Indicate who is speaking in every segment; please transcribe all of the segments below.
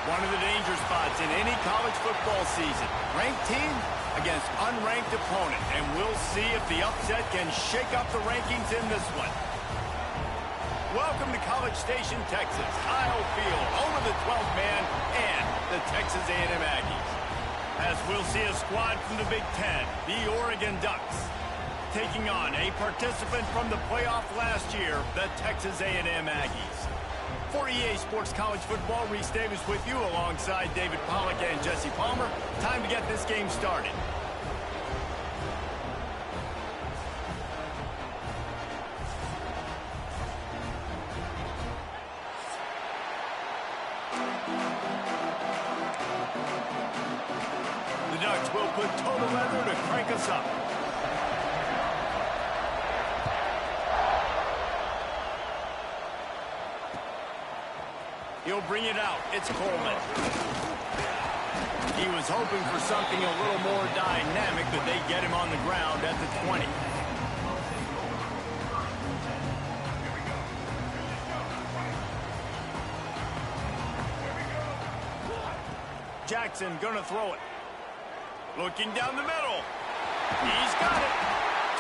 Speaker 1: One of the danger spots in any college football season. Ranked team against unranked opponent. And we'll see if the upset can shake up the rankings in this one. Welcome to College Station, Texas. Kyle Field, home of the 12th man and the Texas A&M Aggies. As we'll see a squad from the Big Ten, the Oregon Ducks, taking on a participant from the playoff last year, the Texas A&M Aggies. For EA Sports College Football, Reese Davis with you alongside David Pollack and Jesse Palmer. Time to get this game started. The Ducks will put total leather to crank us up. He'll bring it out. It's Coleman. He was hoping for something a little more dynamic, but they get him on the ground at the 20. Jackson gonna throw it. Looking down the middle. He's got it.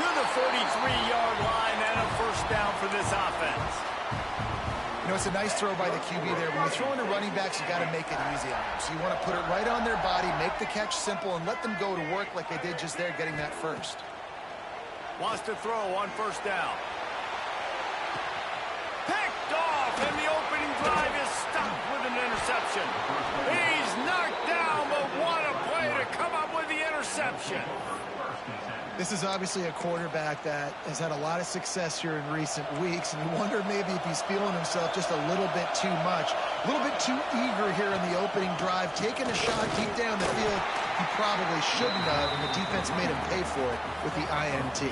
Speaker 1: To the 43-yard line and a first down for this offense.
Speaker 2: You know, it's a nice throw by the QB there. When you're throwing to running backs, you got to make it easy on them. So you want to put it right on their body, make the catch simple, and let them go to work like they did just there, getting that first.
Speaker 1: Wants to throw on first down. Picked off, and the opening drive is stopped with an interception. He's knocked down, but what a play to come up with the interception.
Speaker 2: This is obviously a quarterback that has had a lot of success here in recent weeks, and you wonder maybe if he's feeling himself just a little bit too much, a little bit too eager here in the opening drive, taking a shot deep down the field he probably shouldn't have, and the defense made him pay for it with the INT.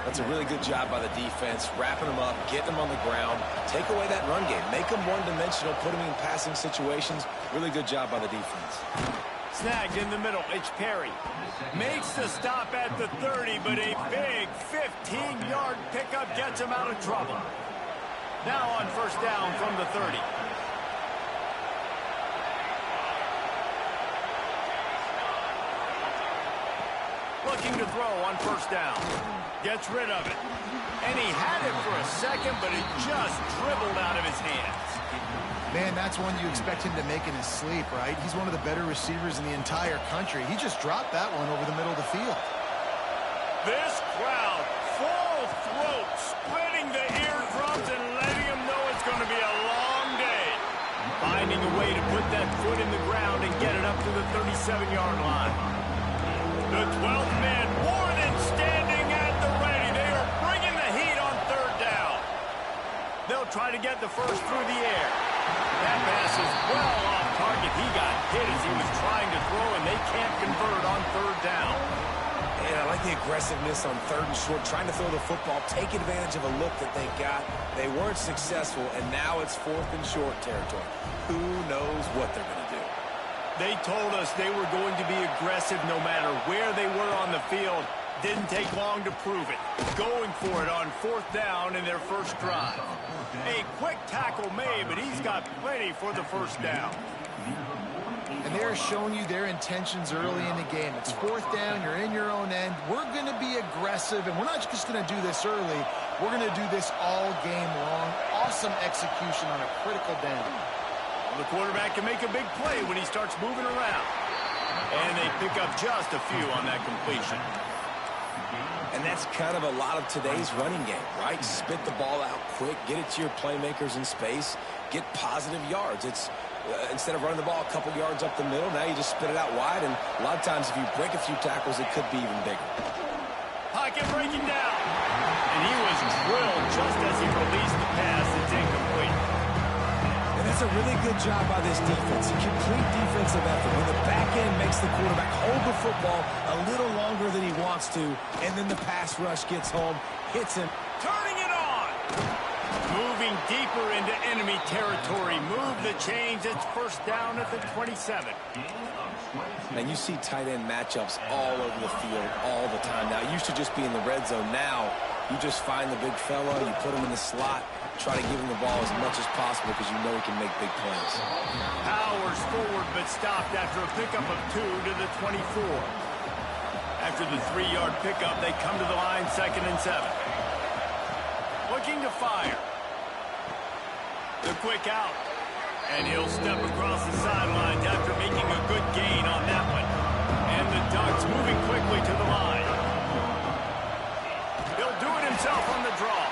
Speaker 3: That's a really good job by the defense, wrapping them up, getting them on the ground, take away that run game, make them one-dimensional, put them in passing situations. Really good job by the defense.
Speaker 1: Snagged in the middle, it's Perry. Makes the stop at the 30, but a big 15-yard pickup gets him out of trouble. Now on first down from the 30. Looking to throw on first down. Gets rid of it. And he had it for a second, but it just dribbled out of his hands.
Speaker 2: Man, that's one you expect him to make in his sleep, right? He's one of the better receivers in the entire country. He just dropped that one over the middle of the field.
Speaker 1: This crowd, full throat, splitting the eardrums and letting them know it's going to be a long day. Finding a way to put that foot in the ground and get it up to the 37-yard line. The 12th man more than standing at the ready. They are bringing the heat on third down. They'll try to get the first through the air. That pass is well off target. He got hit as he was trying to throw, and they can't convert on third down.
Speaker 3: And I like the aggressiveness on third and short, trying to throw the football, take advantage of a look that they got. They weren't successful, and now it's fourth and short territory. Who knows what they're going to do?
Speaker 1: They told us they were going to be aggressive no matter where they were on the field. Didn't take long to prove it. Going for it on fourth down in their first drive. A quick tackle made, but he's got plenty for the first down.
Speaker 2: And they're showing you their intentions early in the game. It's fourth down, you're in your own end. We're going to be aggressive, and we're not just going to do this early. We're going to do this all game long. Awesome execution on a critical down.
Speaker 1: The quarterback can make a big play when he starts moving around. And they pick up just a few on that completion.
Speaker 3: And that's kind of a lot of today's running game, right? Spit the ball out quick, get it to your playmakers in space, get positive yards. It's instead of running the ball a couple yards up the middle, now you just spit it out wide, and a lot of times if you break a few tackles, it could be even bigger.
Speaker 1: Pocket breaking down. And he was drilled just as he released the pass. It's incomplete.
Speaker 3: And that's a really good job by this defense. A complete defensive effort. When the back end makes the quarterback hold the football a little longer than he wants to, and then the pass rush gets home, hits him.
Speaker 1: Turning it on. Moving deeper into enemy territory. Move the chains. It's first down at the 27.
Speaker 3: And you see tight end matchups all over the field all the time. Now, it used to just be in the red zone. Now, You just find the big fella, you put him in the slot, try to give him the ball as much as possible because you know he can make big plays.
Speaker 1: Powers forward but stopped after a pickup of 2 to the 24. After the 3-yard pickup, they come to the line 2nd and 7. Looking to fire. The quick out. And he'll step across the sidelines after making a good gain on that one. And the Ducks moving quickly to the line. He'll do it himself on the draw.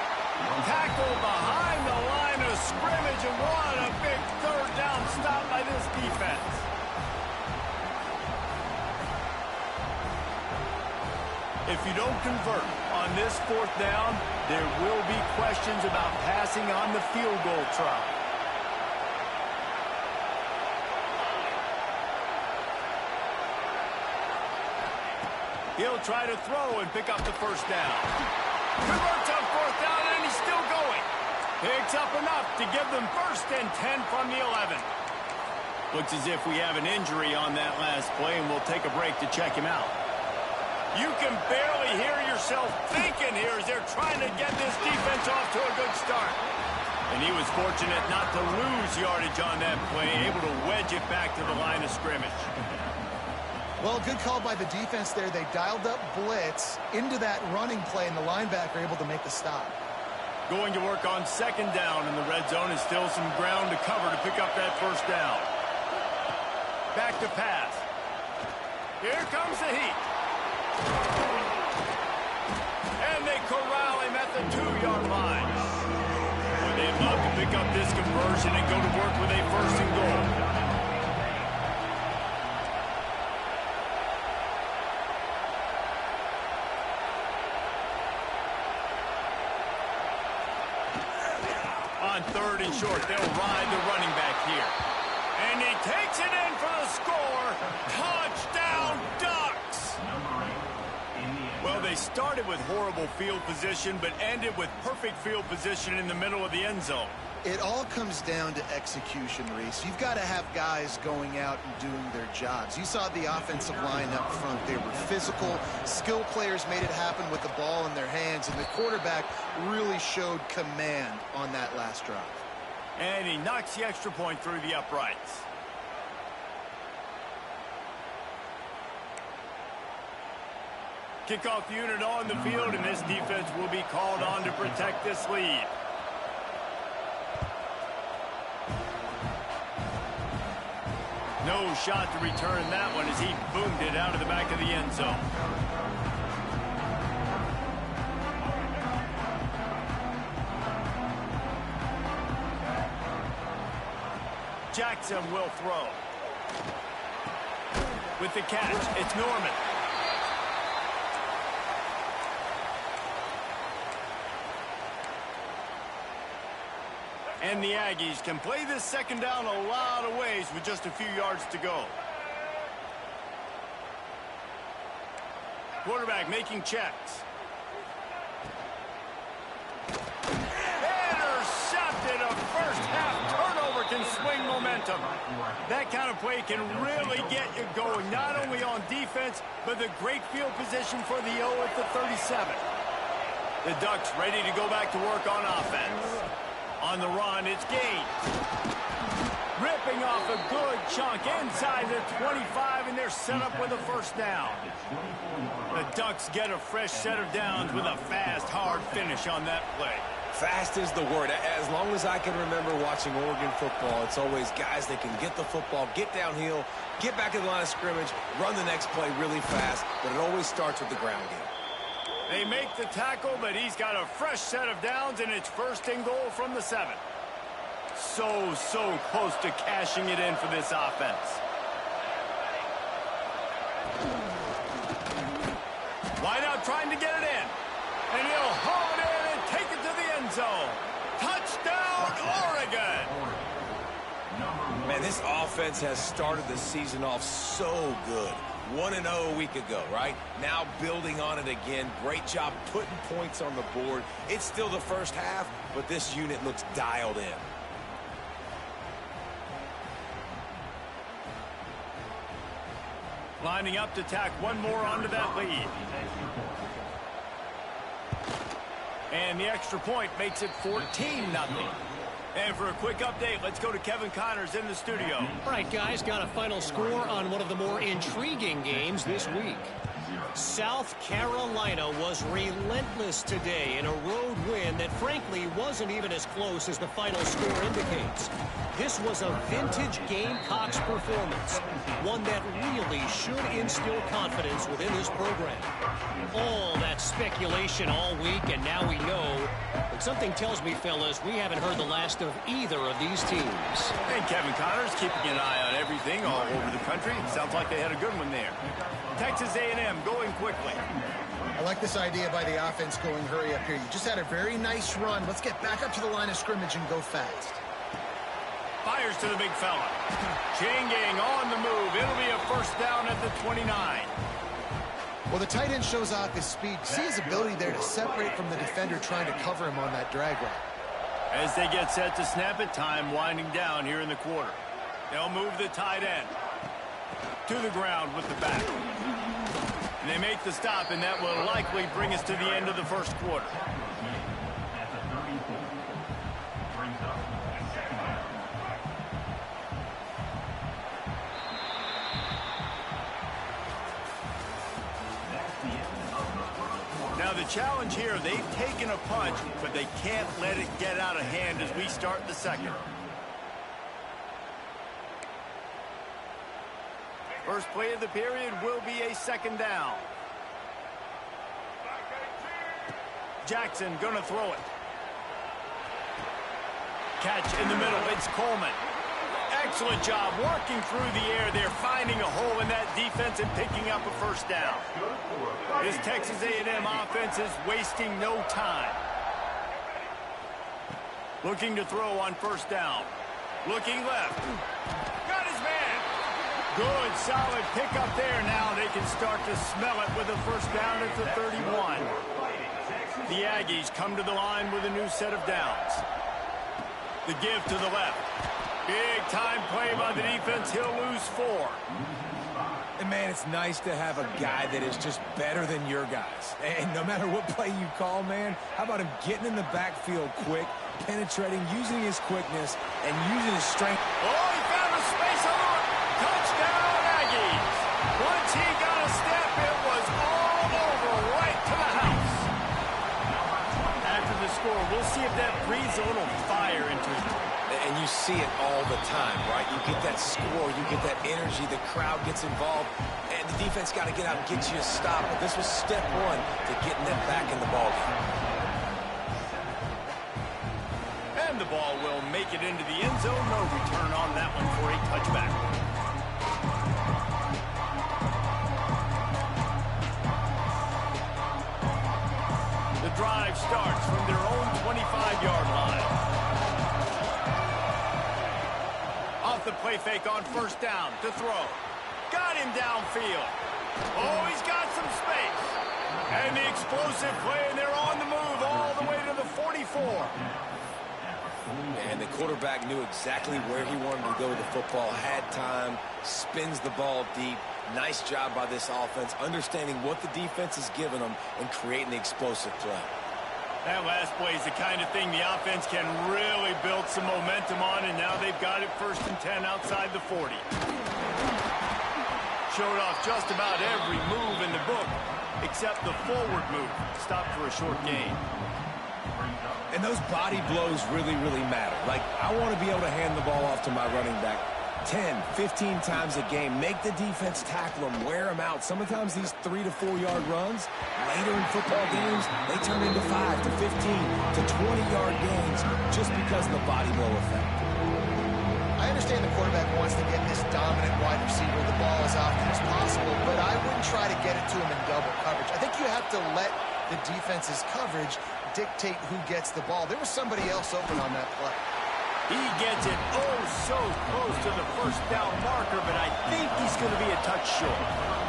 Speaker 1: Tackle behind the line of scrimmage, and what a big 3rd down stop by this defense. If you don't convert on this 4th down, there will be questions about passing on the field goal try. He'll try to throw and pick up the 1st down. Converts on 4th down, and he's still going. Picks up enough to give them 1st and 10 from the 11. Looks as if we have an injury on that last play, and we'll take a break to check him out. You can barely hear yourself thinking here as they're trying to get this defense off to a good start. And he was fortunate not to lose yardage on that play, able to wedge it back to the line of scrimmage.
Speaker 2: Well, good call by the defense there. They dialed up blitz into that running play, and the linebacker able to make the stop.
Speaker 1: Going to work on 2nd down, and the red zone is still some ground to cover to pick up that 1st down. Back to pass. Here comes the heat. And they corral him at the 2-yard line. Well, they'd love to pick up this conversion and go to work with a 1st and goal. On 3rd and short, they'll ride the running back here. And he takes it in for the score. Touchdown, Ducks! Well, they started with horrible field position, but ended with perfect field position in the middle of the end zone.
Speaker 2: It all comes down to execution, Reese. You've got to have guys going out and doing their jobs. You saw the offensive line up front. They were physical. Skill players made it happen with the ball in their hands, and the quarterback really showed command on that last drive.
Speaker 1: And he knocks the extra point through the uprights. Kickoff unit on the field, and this defense will be called on to protect this lead. No shot to return that one as he boomed it out of the back of the end zone. Jackson will throw. With the catch, it's Norman. And the Aggies can play this 2nd down a lot of ways with just a few yards to go. Quarterback making checks. Intercepted. A first-half turnover can swing momentum. That kind of play can really get you going, not only on defense, but the great field position for the O at the 37. The Ducks ready to go back to work on offense. On the run, it's Gaines. Ripping off a good chunk inside the 25, and they're set up with a 1st down. The Ducks get a fresh set of downs with a fast, hard finish on that play.
Speaker 3: Fast is the word. As long as I can remember watching Oregon football, it's always guys that can get the football, get downhill, get back in the line of scrimmage, run the next play really fast, but it always starts with the ground game.
Speaker 1: They make the tackle, but he's got a fresh set of downs, and it's 1st and goal from the 7. So close to cashing it in for this offense. Wide out trying to get it in. And he'll haul it in and take it to the end zone. Touchdown, Oregon!
Speaker 3: Man, this offense has started the season off so good. 1-0 a week ago, right? Now building on it again. Great job putting points on the board. It's still the 1st half, but this unit looks dialed in.
Speaker 1: Lining up to tack one more onto that lead. And the extra point makes it 14-0. And for a quick update, let's go to Kevin Connors in the studio.
Speaker 4: All right, guys, got a final score on one of the more intriguing games this week. South Carolina was relentless today in a road win that frankly wasn't even as close as the final score indicates. This was a vintage Gamecocks performance, one that really should instill confidence within this program. All that speculation all week, and now we know. But something tells me, fellas, we haven't heard the last of either of these teams.
Speaker 1: And Kevin Connors keeping an eye on everything all over the country. Sounds like they had a good one there. Texas A&M going quickly.
Speaker 2: I like this idea by the offense going hurry up here. You just had a very nice run. Let's get back up to the line of scrimmage and go fast.
Speaker 1: Fires to the big fella. Chain gang on the move. It'll be a first down at the 29.
Speaker 2: Well, the tight end shows off his speed. See his ability there to separate from the defender trying to cover him on that drag route.
Speaker 1: As they get set to snap it, time winding down here in the quarter. They'll move the tight end to the ground with the back. And they make the stop, and that will likely bring us to the end of the first quarter. Now the challenge here, they've taken a punch, but they can't let it get out of hand as we start the second. First play of the period will be a second down. Jackson gonna throw it. Catch in the middle, it's Coleman. Excellent job working through the air there, finding a hole in that defense and picking up a first down. This Texas A&M offense is wasting no time. Looking to throw on first down. Looking left. Got his man. Good, solid pickup there. Now they can start to smell it with a first down at the 31. The Aggies come to the line with a new set of downs. The give to the left. Big time play by the defense. He'll lose 4.
Speaker 3: And, man, it's nice to have a guy that is just better than your guys. And no matter what play you call, man, how about him getting in the backfield quick, penetrating, using his quickness, and using his strength.
Speaker 1: Oh, he found a space on the touchdown, Aggies. Once he got a step, it was all over right to the house. After the score, we'll see if that breathes a little fire into it.
Speaker 3: And you see it all the time, right? You get that score, you get that energy, the crowd gets involved, and the defense got to get out and get you a stop. But this was step one to getting them back in the ballgame.
Speaker 1: And the ball will make it into the end zone. No return on that one for a touchback. The drive starts from their own 25-yard line. Off the play fake on first down to throw. Got him downfield. Oh, he's got some space. And the explosive play, and they're on the move all the way to the 44.
Speaker 3: And the quarterback knew exactly where he wanted to go with the football, had time, spins the ball deep. Nice job by this offense, understanding what the defense is giving them and creating the explosive play.
Speaker 1: That last play is the kind of thing the offense can really build some momentum on, and now they've got it 1st and 10 outside the 40. Showed off just about every move in the book, except the forward move. Stopped for a short gain.
Speaker 3: And those body blows really, really matter. Like, I want to be able to hand the ball off to my running back 10, 15 times a game. Make the defense tackle them, wear them out. Sometimes these 3 to 4 yard runs, later in football games, they turn into 5 to 15 to 20-yard gains just because of the body blow effect.
Speaker 2: I understand the quarterback wants to get this dominant wide receiver the ball as often as possible, but I wouldn't try to get it to him in double coverage. I think you have to let the defense's coverage dictate who gets the ball. There was somebody else open on that play.
Speaker 1: He gets it oh so close to the first down marker, but I think he's going to be a touch short.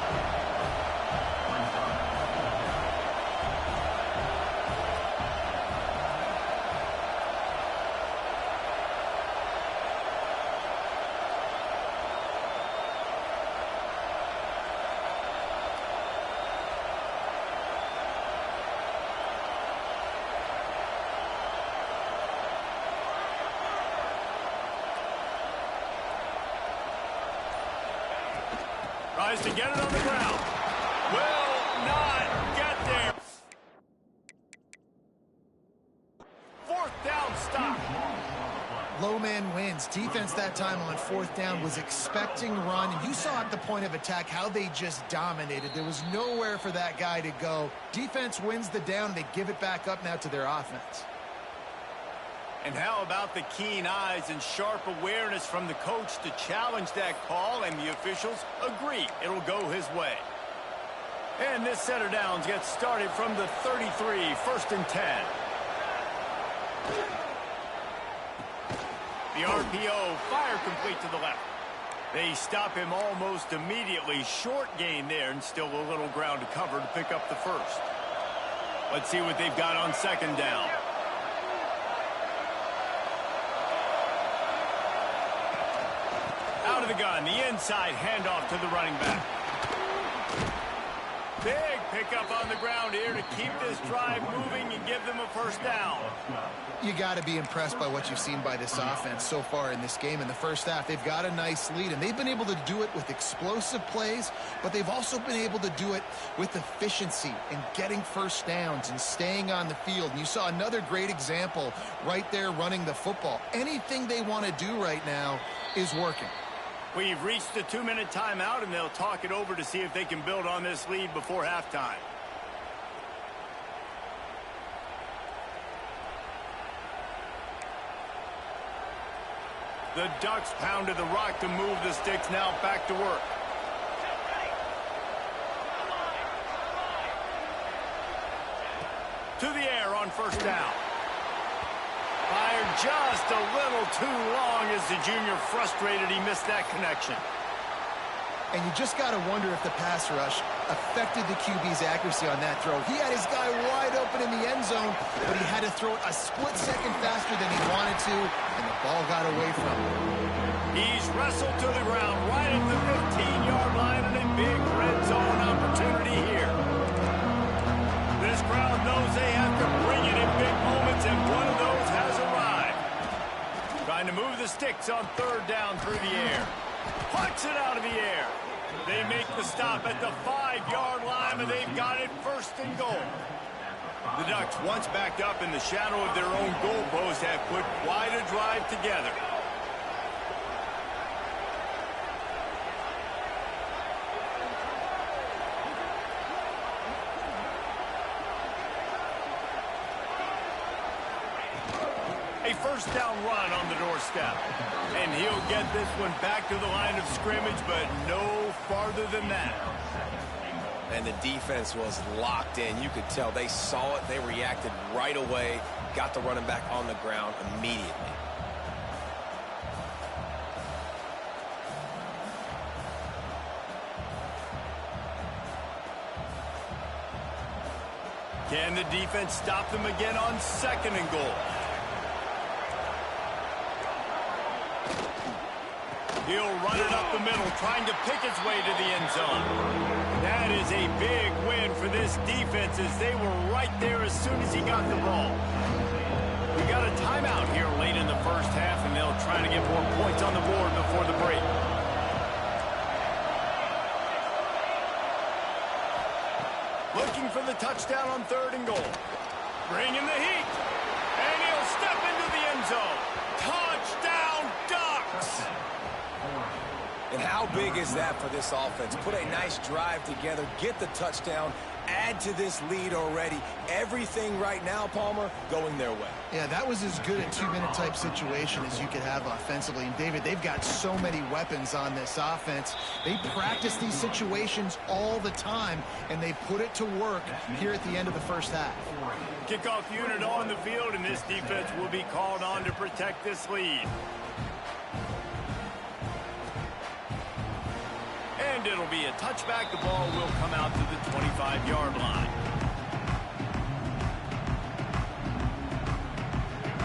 Speaker 1: Tries to get it on the ground. Will not get there. Fourth down stop.
Speaker 2: Low man wins. Defense that time on fourth down was expecting run. And you saw at the point of attack how they just dominated. There was nowhere for that guy to go. Defense wins the down. They give it back up now to their offense.
Speaker 1: And how about the keen eyes and sharp awareness from the coach to challenge that call, and the officials agree it'll go his way. And this set of downs gets started from the 33, first and 10. The RPO, fire complete to the left. They stop him almost immediately. Short gain there, and still a little ground to cover to pick up the first. Let's see what they've got on second down. Out of the gun, the inside handoff to the running back. Big pickup on the ground here to keep this drive moving and give them a first down.
Speaker 2: You got to be impressed by what you've seen by this offense so far in this game. In the first half, they've got a nice lead, and they've been able to do it with explosive plays, but they've also been able to do it with efficiency and getting first downs and staying on the field. And you saw another great example right there running the football. Anything they want to do right now is working.
Speaker 1: We've reached the 2-minute timeout, and they'll talk it over to see if they can build on this lead before halftime. The Ducks pounded the rock to move the sticks, now back to work. To the air on first down. Fired just a little too long as the junior frustrated he missed that connection.
Speaker 2: And you just got to wonder if the pass rush affected the QB's accuracy on that throw. He had his guy wide open in the end zone, but he had to throw it a split second faster than he wanted to, and the ball got away from him.
Speaker 1: He's wrestled to the ground right at the 15-yard line, and a big red zone opportunity here. This crowd knows they have to bring it in big moments, and one of those has arrived. Trying to move the sticks on third down through the air. Punts it out of the air. They make the stop at the 5-yard line, and they've got it first and goal. The Ducks, once backed up in the shadow of their own goalpost, have put quite a drive together. A first down run on the doorstep. And he'll get this one back to the line of scrimmage, but no farther than that.
Speaker 3: And the defense was locked in. You could tell they saw it. They reacted right away. Got the running back on the ground immediately.
Speaker 1: Can the defense stop them again on second and goal? He'll run it up the middle, trying to pick its way to the end zone. That is a big win for this defense, as they were right there as soon as he got the ball. We got a timeout here late in the first half, and they'll try to get more points on the board before the break. Looking for the touchdown on third and goal. Bringing the heat. And he'll step into the end zone. Touchdown, Ducks!
Speaker 3: And how big is that for this offense? Put a nice drive together, get the touchdown, add to this lead already. Everything right now, Palmer, going their way.
Speaker 2: Yeah, that was as good a 2-minute type situation as you could have offensively. And, David, they've got so many weapons on this offense. They practice these situations all the time, and they put it to work here at the end of the first half.
Speaker 1: Kickoff unit on the field, and this defense will be called on to protect this lead. And it'll be a touchback. The ball will come out to the 25-yard line.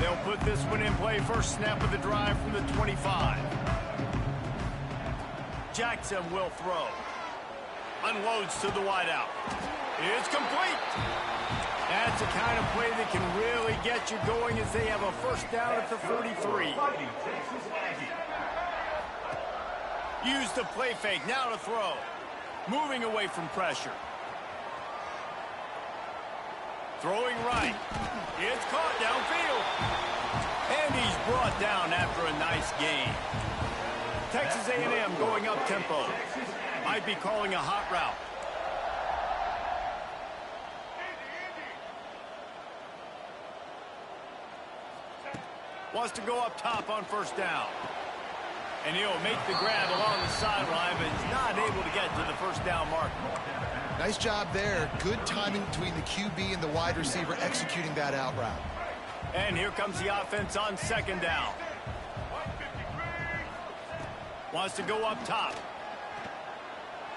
Speaker 1: They'll put this one in play. First snap of the drive from the 25. Jackson will throw. Unloads to the wideout. It's complete. That's the kind of play that can really get you going, as they have a first down at the 43. Use the play fake, now to throw. Moving away from pressure. Throwing right. It's caught downfield. And he's brought down after a nice gain. Texas A&M going up tempo. Might be calling a hot route. Wants to go up top on first down. And he'll make the grab along the sideline, but he's not able to get to the first down mark.
Speaker 2: Nice job there. Good timing between the QB and the wide receiver executing that out route.
Speaker 1: And here comes the offense on second down. Wants to go up top.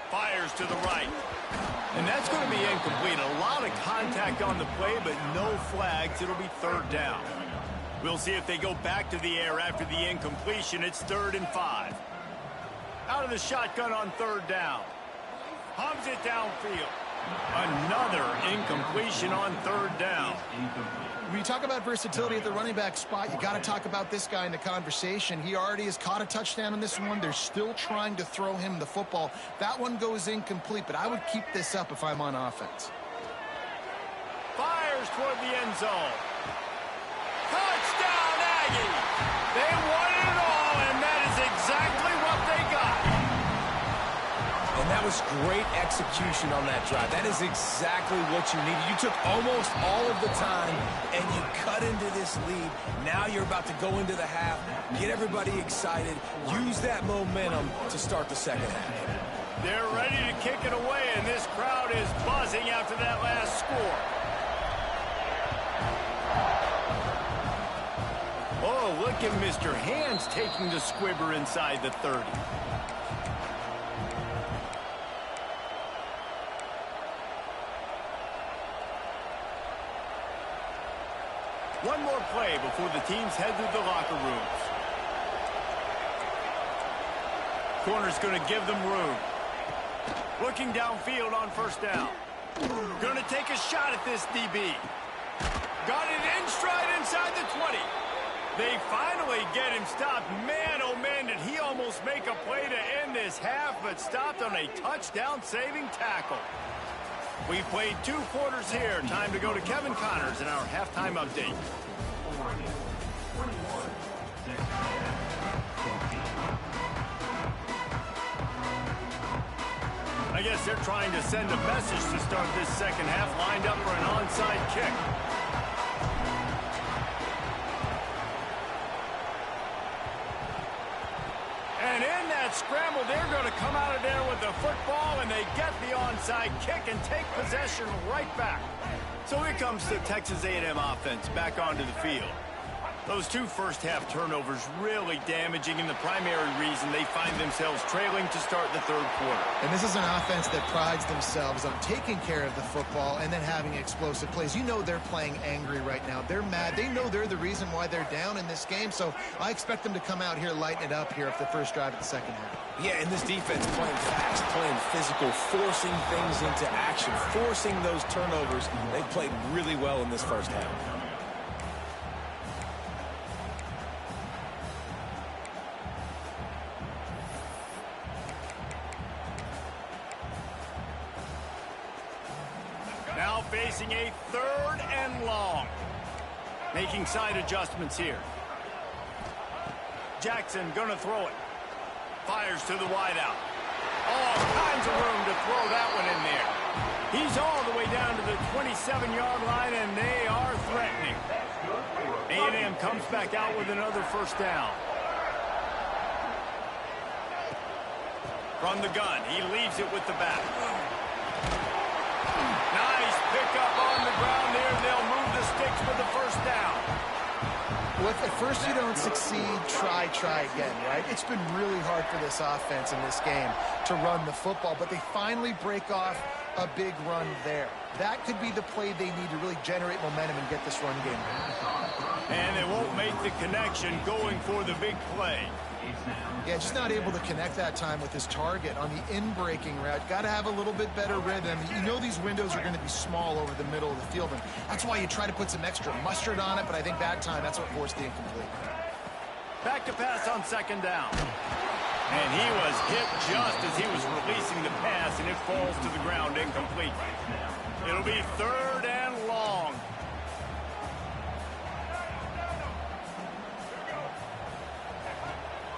Speaker 1: Fires to the right. And that's going to be incomplete. A lot of contact on the play, but no flags. It'll be third down. We'll see if they go back to the air after the incompletion. It's 3rd and 5. Out of the shotgun on third down. Hums it downfield. Another incompletion on third down.
Speaker 2: When you talk about versatility at the running back spot, you got to talk about this guy in the conversation. He already has caught a touchdown in this one. They're still trying to throw him the football. That one goes incomplete, but I would keep this up if I'm on offense.
Speaker 1: Fires toward the end zone. Touchdown, Aggie! They won it all, and that is exactly what they got.
Speaker 3: And that was great execution on that drive. That is exactly what you needed. You took almost all of the time, and you cut into this lead. Now you're about to go into the half, get everybody excited, use that momentum to start the second half.
Speaker 1: They're ready to kick it away, and this crowd is buzzing after that last score. Oh, look at Mr. Hands taking the squibber inside the 30. One more play before the teams head to the locker rooms. Corner's going to give them room. Looking downfield on first down. Going to take a shot at this DB. Got it in stride inside the 20. They finally get him stopped. Man, oh man, did he almost make a play to end this half, but stopped on a touchdown-saving tackle. We've played 2 quarters here. Time to go to Kevin Connors in our halftime update. I guess they're trying to send a message to start this second half, lined up for an onside kick. And in that scramble, they're going to come out of there with the football, and they get the onside kick and take possession right back. So here comes the Texas A&M offense back onto the field. Those 2 first-half turnovers really damaging, and the primary reason they find themselves trailing to start the 3rd quarter.
Speaker 2: And this is an offense that prides themselves on taking care of the football and then having explosive plays. You know they're playing angry right now. They're mad. They know they're the reason why they're down in this game, so I expect them to come out here, lighten it up here for the first drive of the second half.
Speaker 3: Yeah, and this defense playing fast, playing physical, forcing things into action, forcing those turnovers. They played really well in this first half.
Speaker 1: Now facing a 3rd and long. Making side adjustments here. Jackson gonna throw it. Fires to the wideout. All kinds of room to throw that one in there. He's all the way down to the 27-yard line, and they are threatening. A&M comes back out with another first down. From the gun, he leaves it with the back. Nice pickup on the ground there. They'll move the sticks for the first down.
Speaker 2: Well, if at first you don't succeed, try again, right? It's been really hard for this offense in this game to run the football, but they finally break off a big run there. That could be the play they need to really generate momentum and get this run game.
Speaker 1: And they won't make the connection going for the big play.
Speaker 2: Yeah, just not able to connect that time with his target on the in-breaking route. Got to have a little bit better rhythm. You know these windows are going to be small over the middle of the field, and that's why you try to put some extra mustard on it, but I think that time that's what forced the incomplete.
Speaker 1: Back to pass on second down. And he was hit just as he was releasing the pass, and it falls to the ground incomplete. It'll be 3rd and long.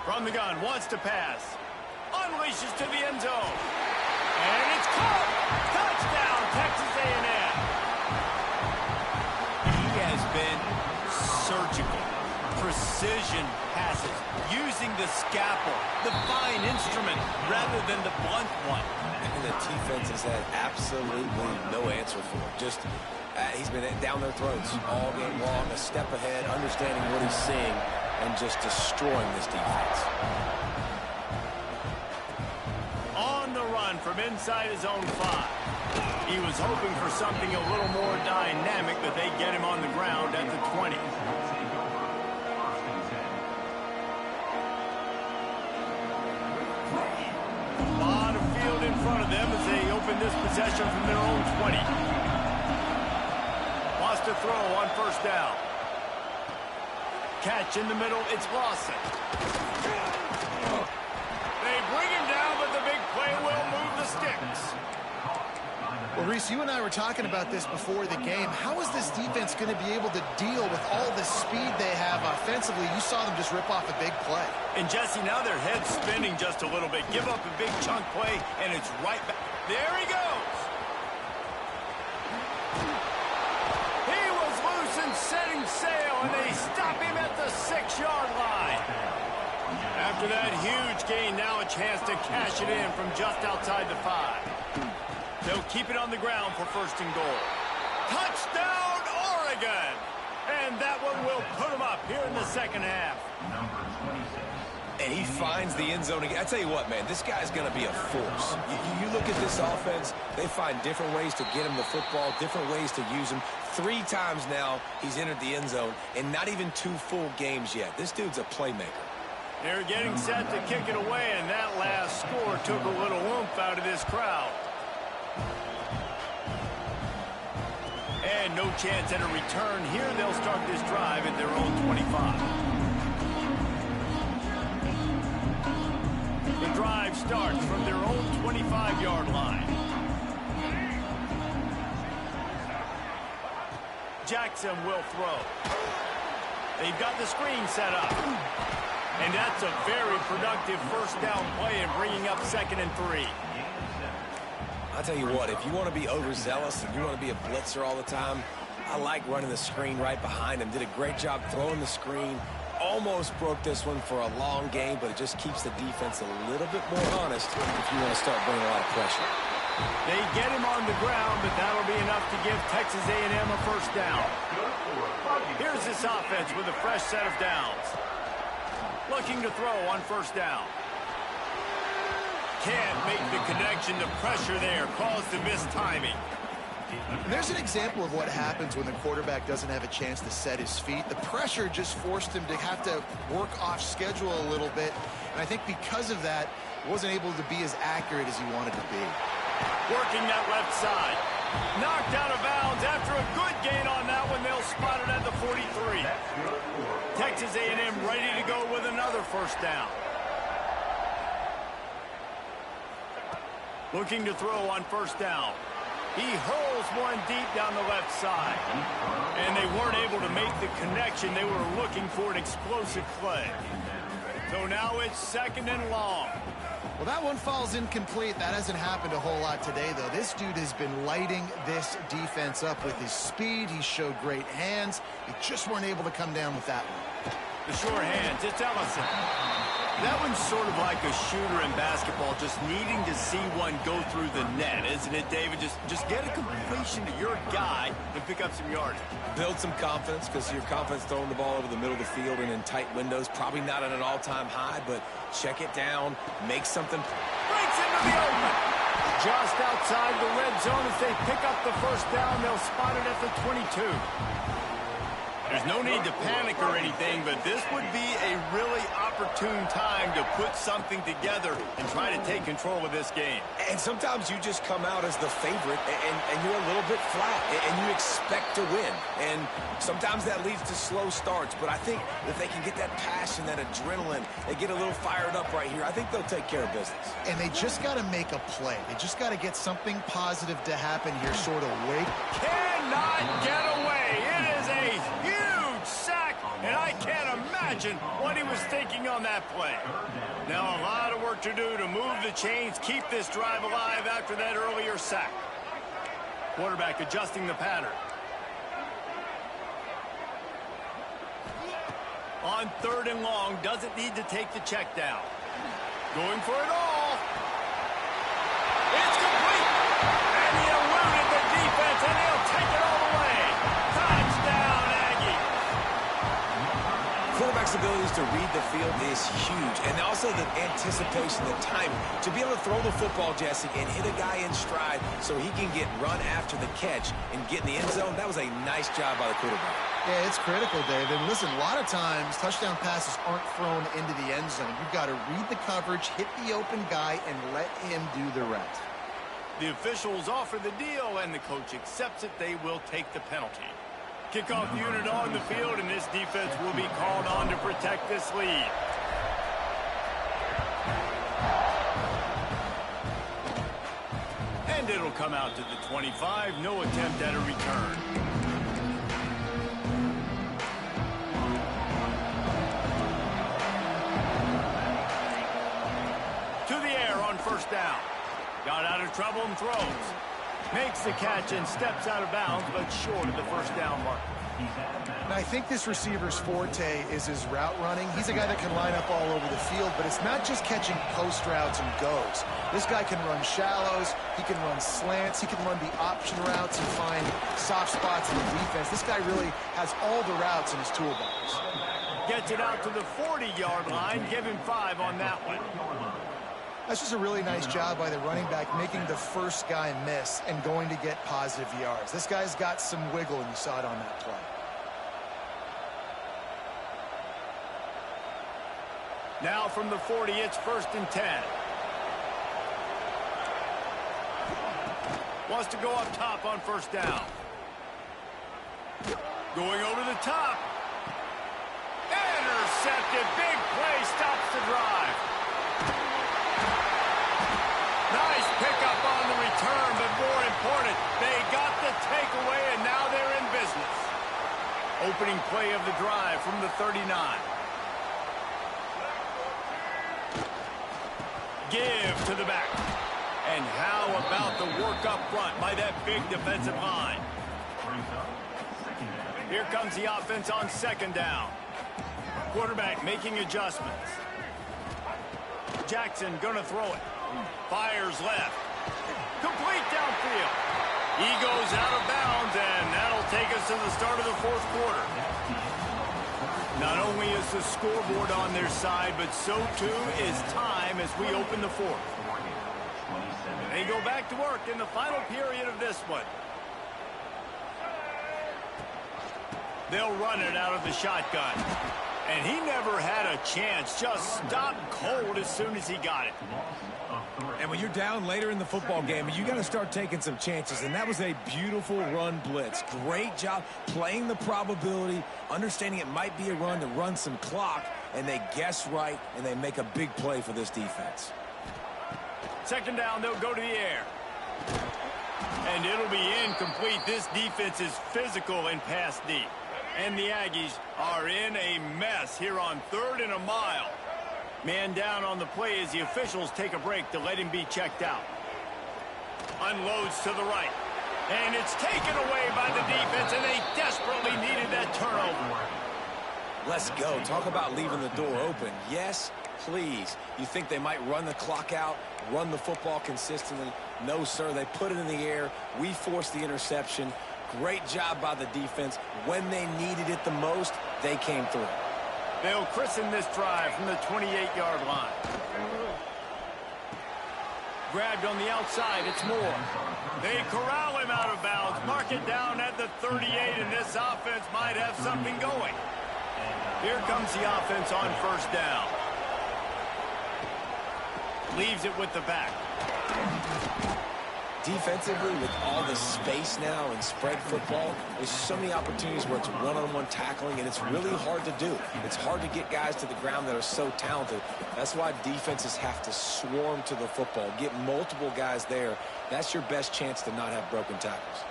Speaker 1: From the gun, wants to pass. Unleashes to the end zone. And it's caught. Touchdown, Texas A&M. He has been surgical. Precision passes, using the scalpel, the fine instrument, rather than the blunt one.
Speaker 3: And the defense has had absolutely no answer for him. Just, he's been down their throats all game long, a step ahead, understanding what he's seeing, and just destroying this defense.
Speaker 1: On the run from inside his own 5. He was hoping for something a little more dynamic, but they get him on the ground at the 20. In front of them as they open this possession from their own 20. Wants to throw on 1st down. Catch in the middle, it's Lawson. They bring him down, but the big play will move the sticks.
Speaker 2: Well, Reese, you and I were talking about this before the game. How is this defense going to be able to deal with all the speed they have offensively? You saw them just rip off a big play.
Speaker 1: And, Jesse, now their head's spinning just a little bit. Give up a big chunk play, and it's right back. There he goes. He was loose and setting sail, and they stop him at the 6-yard line. After that huge gain, now a chance to cash it in from just outside the 5. They'll keep it on the ground for 1st and goal. Touchdown, Oregon! And that one will put them up here in the 2nd half.
Speaker 3: And he finds the end zone again. I tell you what, man, this guy's going to be a force. You look at this offense, they find different ways to get him the football, different ways to use him. 3 times now he's entered the end zone, and not even 2 full games yet. This dude's a playmaker.
Speaker 1: They're getting set to kick it away, and that last score took a little oomph out of this crowd. And no chance at a return here. They'll start this drive at their own 25. The drive starts from their own 25-yard line. Jackson will throw. They've got the screen set up. And that's a very productive 1st down play and bringing up 2nd and 3.
Speaker 3: I'll tell you what, if you want to be overzealous and you want to be a blitzer all the time, I like running the screen right behind him. Did a great job throwing the screen. Almost broke this one for a long game, but it just keeps the defense a little bit more honest if you want to start bringing a lot of pressure.
Speaker 1: They get him on the ground, but that'll be enough to give Texas A&M a 1st down. Here's this offense with a fresh set of downs. Looking to throw on 1st down. Can't make the connection. The pressure there caused the missed timing.
Speaker 2: There's an example of what happens when the quarterback doesn't have a chance to set his feet. The pressure just forced him to have to work off schedule a little bit. And I think because of that, he wasn't able to be as accurate as he wanted to be.
Speaker 1: Working that left side. Knocked out of bounds after a good gain on that one. They'll spot it at the 43. Texas A&M ready to go with another 1st down. Looking to throw on 1st down. He hurls one deep down the left side. And they weren't able to make the connection. They were looking for an explosive play. So now it's 2nd and long.
Speaker 2: Well, that one falls incomplete. That hasn't happened a whole lot today, though. This dude has been lighting this defense up with his speed. He showed great hands. They just weren't able to come down with that one.
Speaker 1: The sure hands, it's Ellison. That one's sort of like a shooter in basketball, just needing to see one go through the net, isn't it, David? Just get a completion to your guy and pick up some yardage.
Speaker 3: Build some confidence, because your confidence throwing the ball over the middle of the field and in tight windows, probably not at an all-time high, but check it down, make something.
Speaker 1: Breaks into the open. Just outside the red zone as they pick up the 1st down. They'll spot it at the 22. They're There's no need to panic or anything, but this would be a really opportune time to put something together and try to take control of this game.
Speaker 3: And sometimes you just come out as the favorite, and you're a little bit flat, and you expect to win. And sometimes that leads to slow starts, but I think if they can get that passion, that adrenaline, they get a little fired up right here, I think they'll take care of business.
Speaker 2: And they just got to make a play. They just got to get something positive to happen here, sort of wake.
Speaker 1: Cannot get away. It is a huge sack, and I can't imagine what he was thinking on that play. Now a lot of work to do to move the chains, keep this drive alive after that earlier sack. Quarterback adjusting the pattern. On 3rd and long, doesn't need to take the check down. Going for it all. It's complete. And he eluded the defense, and he'll take it all the way. Touchdown, Aggie.
Speaker 3: Quarterback's abilities to read the field is huge. And also the anticipation, the timing. To be able to throw the football, Jesse, and hit a guy in stride so he can get run after the catch and get in the end zone, that was a nice job by the quarterback.
Speaker 2: Yeah, it's critical, Dave. And listen, a lot of times touchdown passes aren't thrown into the end zone. You've got to read the coverage, hit the open guy, and let him do the rest.
Speaker 1: The officials offer the deal, and the coach accepts it. They will take the penalty. Kickoff unit on the field, and this defense will be called on to protect this lead. And it'll come out to the 25. No attempt at a return. To the air on 1st down. Got out of trouble and throws. Makes the catch and steps out of bounds, but short of the 1st down mark.
Speaker 2: And I think this receiver's forte is his route running. He's a guy that can line up all over the field, but it's not just catching post routes and goes. This guy can run shallows, he can run slants, he can run the option routes and find soft spots in the defense. This guy really has all the routes in his toolbox.
Speaker 1: Gets it out to the 40-yard line. Give him 5 on that one.
Speaker 2: That's just a really nice job by the running back, making the first guy miss and going to get positive yards. This guy's got some wiggle, and you saw it on that play.
Speaker 1: Now from the 40, it's 1st and 10. Wants to go up top on 1st down. Going over the top. Intercepted. Big play stops the drive. Nice pickup on the return, but more important, they got the takeaway, and now they're in business. Opening play of the drive from the 39. Give to the back. And how about the work up front by that big defensive line? Here comes the offense on 2nd down. Quarterback making adjustments. Jackson gonna throw it. Fires left. Complete downfield. He goes out of bounds, and that'll take us to the start of the 4th quarter. Not only is the scoreboard on their side, but so too is time as we open the 4th. They go back to work in the final period of this one. They'll run it out of the shotgun. And he never had a chance. Just stopped cold as soon as he got it.
Speaker 3: And when you're down later in the football game, you got to start taking some chances. And that was a beautiful run blitz. Great job playing the probability, understanding it might be a run to run some clock. And they guess right, and they make a big play for this defense.
Speaker 1: 2nd down, they'll go to the air. And it'll be incomplete. This defense is physical and pass deep. And the Aggies are in a mess here on 3rd and a mile. Man down on the play as the officials take a break to let him be checked out. Unloads to the right. And it's taken away by the defense, and they desperately needed that turnover.
Speaker 3: Let's go. Talk about leaving the door open. Yes, please. You think they might run the clock out, run the football consistently? No, sir. They put it in the air. We forced the interception. Great job by the defense. When they needed it the most, they came through.
Speaker 1: They'll christen this drive from the 28-yard line. grabbed on the outside. It's Moore. They corral him out of bounds. Mark it down at the 38, and this offense might have something going. Here comes the offense on first down. Leaves it with the back.
Speaker 3: Defensively, with all the space now and spread football, there's so many opportunities where it's one-on-one tackling, and it's really hard to do. It's hard to get guys to the ground that are so talented. That's why defenses have to swarm to the football, get multiple guys there. That's your best chance to not have broken tackles.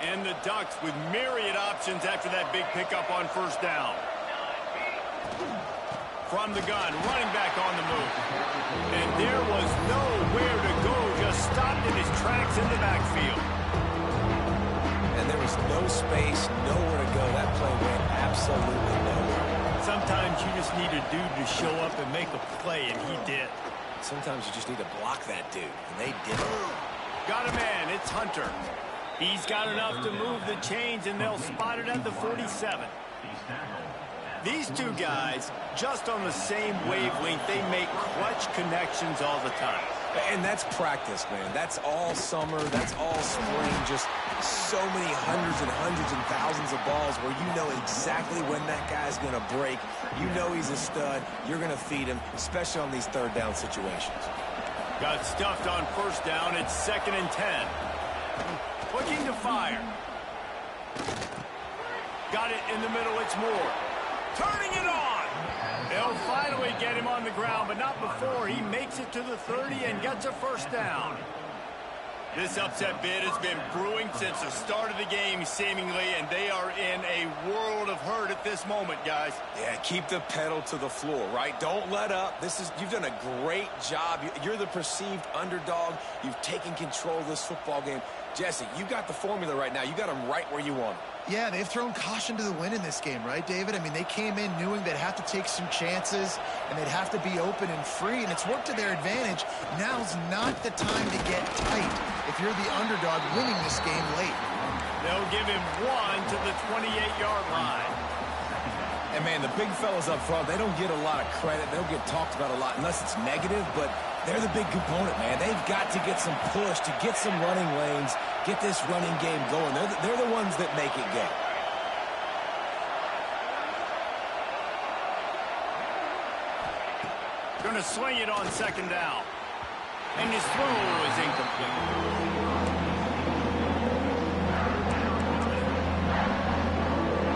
Speaker 1: And the Ducks with myriad options after that big pickup on first down. From the gun, running back on the move. And there was nowhere to go, just stopped in his tracks in the backfield.
Speaker 3: And there was no space, nowhere to go. That play went absolutely nowhere.
Speaker 1: Sometimes you just need a dude to show up and make a play, and he did.
Speaker 3: Sometimes you just need to block that dude, and they did it.
Speaker 1: Got a man, it's Hunter. He's got enough to move the chains, and they'll spot it at the 47. These two guys, just on the same wavelength, they make clutch connections all the time.
Speaker 3: And that's practice, man. That's all summer. That's all spring. Just so many hundreds and thousands of balls where you know exactly when that guy's going to break. You know he's a stud. You're going to feed him, especially on these third down situations.
Speaker 1: Got stuffed on first down. It's 2nd and 10. Looking to fire. Got it in the middle. It's Moore. Turning it on. They'll finally get him on the ground, but not before he makes it to the 30 and gets a first down. This upset bid has been brewing since the start of the game, seemingly, and they are in a world of hurt at this moment, guys.
Speaker 3: Yeah, keep the pedal to the floor, right? Don't let up. You've done a great job. You're the perceived underdog. You've taken control of this football game. Jesse, you got the formula right now. You got them right where you want them.
Speaker 2: Yeah, they've thrown caution to the wind in this game, right, David? I mean, they came in knowing they'd have to take some chances and they'd have to be open and free, and it's worked to their advantage. Now's not the time to get tight if you're the underdog winning this game late.
Speaker 1: They'll give him one to the 28-yard line.
Speaker 3: And, man, the big fellas up front, they don't get a lot of credit. They don't get talked about a lot unless it's negative, but they're the big component, man. They've got to get some push, to get some running lanes, get this running game going. They're the ones that make it go.
Speaker 1: Going to swing it on 2nd down. And his throw is incomplete.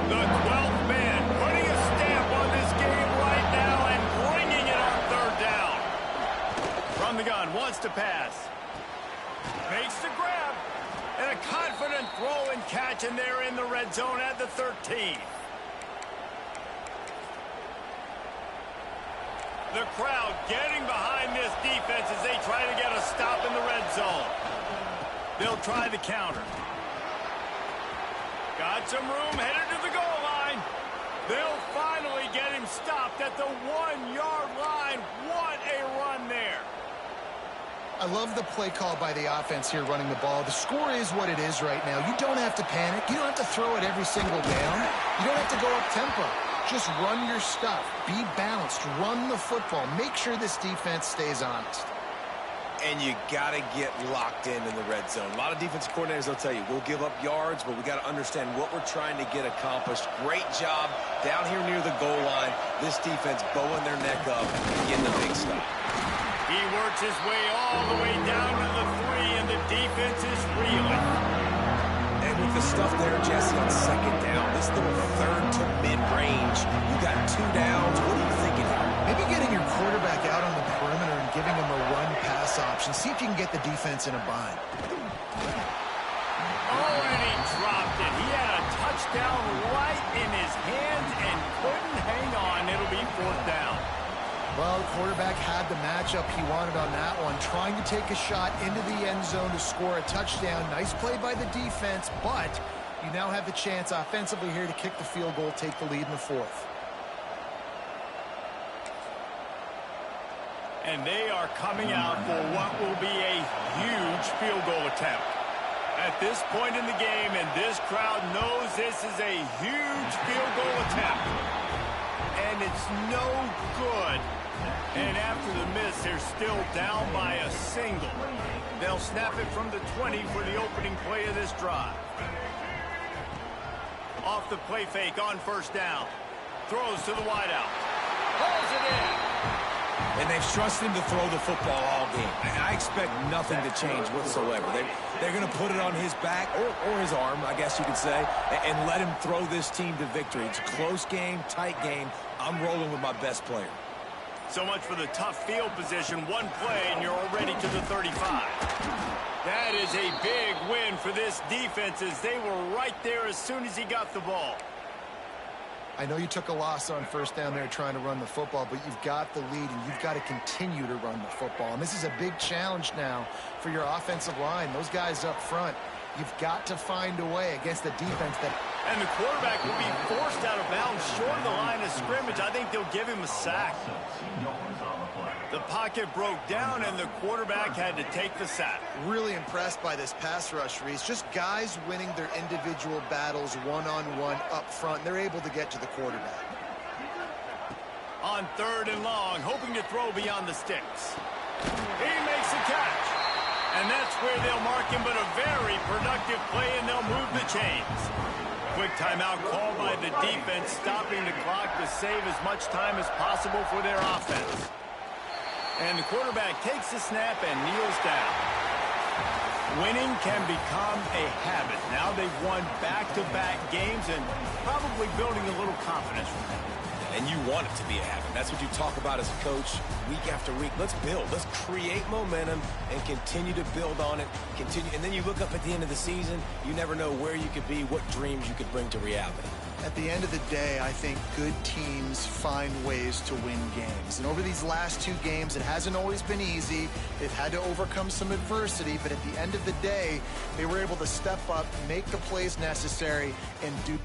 Speaker 1: The 12th man putting a stamp on this game right now and bringing it on 3rd down. From the gun, wants to pass. Makes the grab. And a confident throw and catch, and they're in the red zone at the 13. The crowd getting behind this defense as they try to get a stop in the red zone. They'll try the counter. Got some room, headed to the goal line. They'll finally get him stopped at the 1-yard line. What a run there.
Speaker 2: I love the play call by the offense here running the ball. The score is what it is right now. You don't have to panic. You don't have to throw it every single down. You don't have to go up tempo. Just run your stuff. Be balanced. Run the football. Make sure this defense stays honest.
Speaker 3: And you got to get locked in the red zone. A lot of defensive coordinators will tell you, we'll give up yards, but we got to understand what we're trying to get accomplished. Great job down here near the goal line. This defense bowing their neck up and getting the big stuff.
Speaker 1: He works his way all the way down to the 3, and the defense is reeling.
Speaker 3: And with the stuff there, Jesse, on 2nd down, this little 3rd to mid-range, you got 2 downs. What are you thinking here?
Speaker 2: Maybe getting your quarterback out on the perimeter and giving him a run-pass option. See if you can get the defense in a bind.
Speaker 1: Oh, and he dropped it. He had a touchdown right in his hands and couldn't hang on. It'll be 4th down.
Speaker 2: Well, the quarterback had the matchup he wanted on that one, trying to take a shot into the end zone to score a touchdown. Nice play by the defense, but you now have the chance offensively here to kick the field goal, take the lead in the 4th.
Speaker 1: And they are coming out for what will be a huge field goal attempt. At this point in the game, and this crowd knows this is a huge field goal attempt. and it's no good. And after the miss, they're still down by a single. They'll snap it from the 20 for the opening play of this drive. Off the play fake on first down. Throws to the wideout. Pulls it in.
Speaker 3: And they've trusted him to throw the football all game. And I expect nothing to change whatsoever. They're going to put it on his back, or his arm, I guess you could say, and let him throw this team to victory. It's a close game, tight game. I'm rolling with my best player.
Speaker 1: So much for the tough field position. One play, and you're already to the 35. That is a big win for this defense, as they were right there as soon as he got the ball.
Speaker 2: I know you took a loss on first down there trying to run the football, but you've got the lead, and you've got to continue to run the football. And this is a big challenge now for your offensive line. Those guys up front, you've got to find a way against the defense that...
Speaker 1: And the quarterback will be forced out of bounds short of the line of scrimmage. I think they'll give him a sack. The pocket broke down, and the quarterback had to take the sack.
Speaker 2: Really impressed by this pass rush, Reese. Just guys winning their individual battles one-on-one up front. They're able to get to the quarterback.
Speaker 1: On third and long, hoping to throw beyond the sticks. He makes the catch. And that's where they'll mark him, but a very productive play, and they'll move the chains. Quick timeout called by the defense, stopping the clock to save as much time as possible for their offense. And the quarterback takes the snap and kneels down. Winning can become a habit. Now they've won back-to-back games and probably building a little confidence from that.
Speaker 3: And you want it to be a habit. That's what you talk about as a coach week after week. Let's build. Let's create momentum and continue to build on it. Continue, and then you look up at the end of the season, you never know where you could be, what dreams you could bring to reality.
Speaker 2: At the end of the day, I think good teams find ways to win games. And over these last two games, it hasn't always been easy. They've had to overcome some adversity, but at the end of the day, they were able to step up, make the plays necessary, and do...